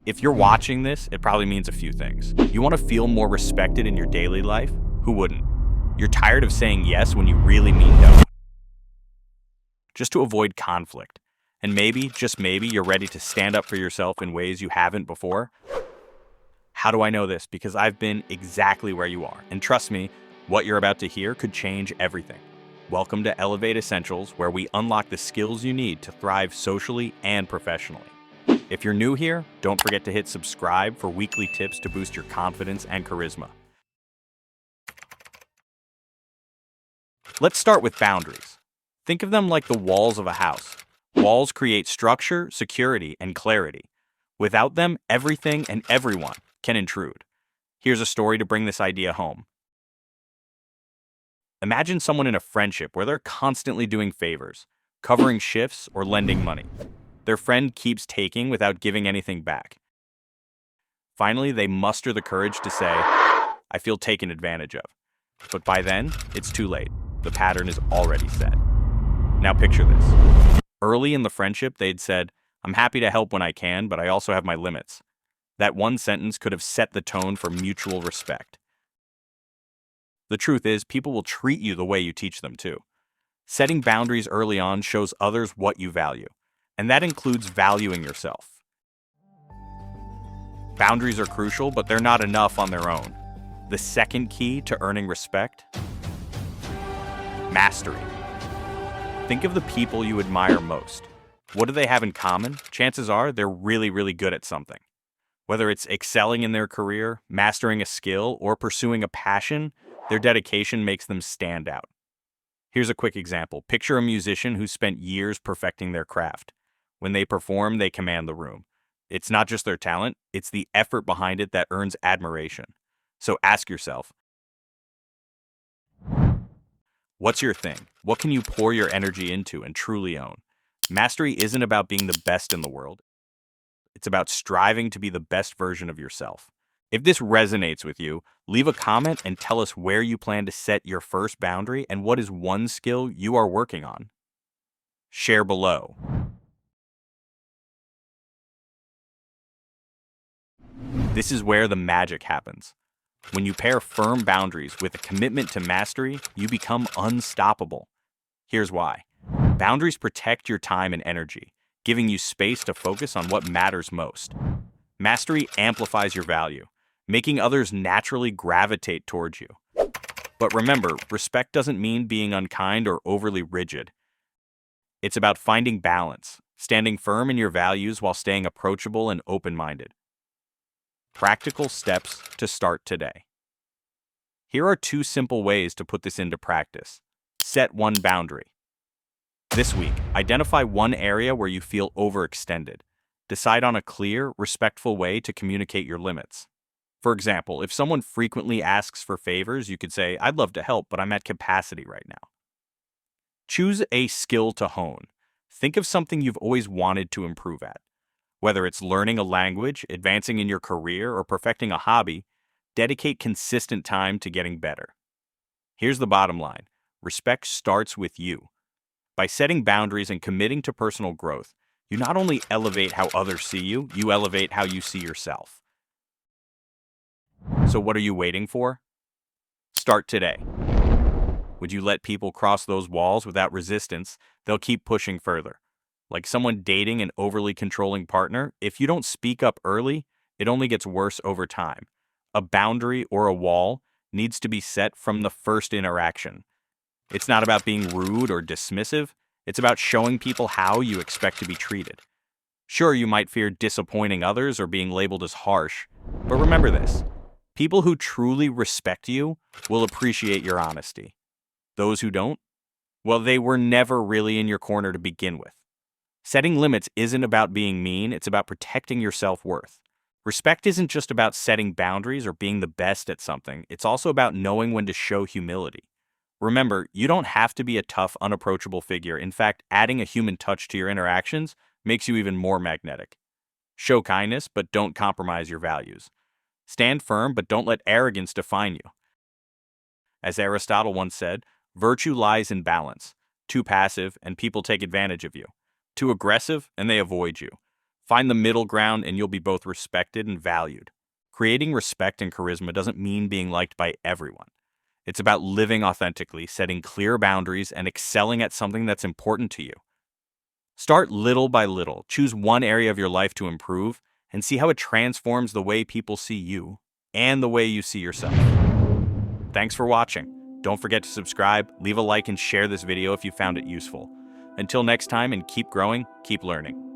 If you're watching this, it probably means a few things. You want to feel more respected in your daily life? Who wouldn't? You're tired of saying yes when you really mean no, just to avoid conflict. And maybe, just maybe, you're ready to stand up for yourself in ways you haven't before. How do I know this? Because I've been exactly where you are. And trust me, what you're about to hear could change everything. Welcome to Elevate Essentials, where we unlock the skills you need to thrive socially and professionally. If you're new here, don't forget to hit subscribe for weekly tips to boost your confidence and charisma. Let's start with boundaries. Think of them like the walls of a house. Walls create structure, security, and clarity. Without them, everything and everyone can intrude. Here's a story to bring this idea home. Imagine someone in a friendship where they're constantly doing favors, covering shifts, or lending money. Their friend keeps taking without giving anything back. Finally, they muster the courage to say, "I feel taken advantage of." But by then, it's too late. The pattern is already set. Now picture this. Early in the friendship, they'd said, "I'm happy to help when I can, but I also have my limits." That one sentence could have set the tone for mutual respect. The truth is, people will treat you the way you teach them to. Setting boundaries early on shows others what you value, and that includes valuing yourself. Boundaries are crucial, but they're not enough on their own. The second key to earning respect: mastery. Think of the people you admire most. What do they have in common? Chances are they're really good at something. Whether it's excelling in their career, mastering a skill, or pursuing a passion, their dedication makes them stand out. Here's a quick example. Picture a musician who spent years perfecting their craft. When they perform, they command the room. It's not just their talent, it's the effort behind it that earns admiration. So ask yourself, what's your thing? What can you pour your energy into and truly own? Mastery isn't about being the best in the world. It's about striving to be the best version of yourself. If this resonates with you, leave a comment and tell us where you plan to set your first boundary and what is one skill you are working on. Share below. This is where the magic happens. When you pair firm boundaries with a commitment to mastery, you become unstoppable. Here's why. Boundaries protect your time and energy, giving you space to focus on what matters most. Mastery amplifies your value, making others naturally gravitate towards you. But remember, respect doesn't mean being unkind or overly rigid. It's about finding balance, standing firm in your values while staying approachable and open-minded. Practical steps to start today. Here are 2 simple ways to put this into practice. Set one boundary. This week, identify one area where you feel overextended. Decide on a clear, respectful way to communicate your limits. For example, if someone frequently asks for favors, you could say, "I'd love to help, but I'm at capacity right now." Choose a skill to hone. Think of something you've always wanted to improve at. Whether it's learning a language, advancing in your career, or perfecting a hobby, dedicate consistent time to getting better. Here's the bottom line. Respect starts with you. By setting boundaries and committing to personal growth, you not only elevate how others see you, you elevate how you see yourself. So what are you waiting for? Start today. Would you let people cross those walls without resistance? They'll keep pushing further. Like someone dating an overly controlling partner, if you don't speak up early, it only gets worse over time. A boundary or a wall needs to be set from the first interaction. It's not about being rude or dismissive. It's about showing people how you expect to be treated. Sure, you might fear disappointing others or being labeled as harsh, but remember this. People who truly respect you will appreciate your honesty. Those who don't, well, they were never really in your corner to begin with. Setting limits isn't about being mean, it's about protecting your self-worth. Respect isn't just about setting boundaries or being the best at something, it's also about knowing when to show humility. Remember, you don't have to be a tough, unapproachable figure. In fact, adding a human touch to your interactions makes you even more magnetic. Show kindness, but don't compromise your values. Stand firm, but don't let arrogance define you. As Aristotle once said, virtue lies in balance. Too passive, and people take advantage of you. Too aggressive, and they avoid you. Find the middle ground and you'll be both respected and valued. Creating respect and charisma doesn't mean being liked by everyone. It's about living authentically, setting clear boundaries, and excelling at something that's important to you. Start little by little. Choose one area of your life to improve and see how it transforms the way people see you and the way you see yourself. Thanks for watching. Don't forget to subscribe, leave a like, and share this video if you found it useful. Until next time, and keep growing, keep learning.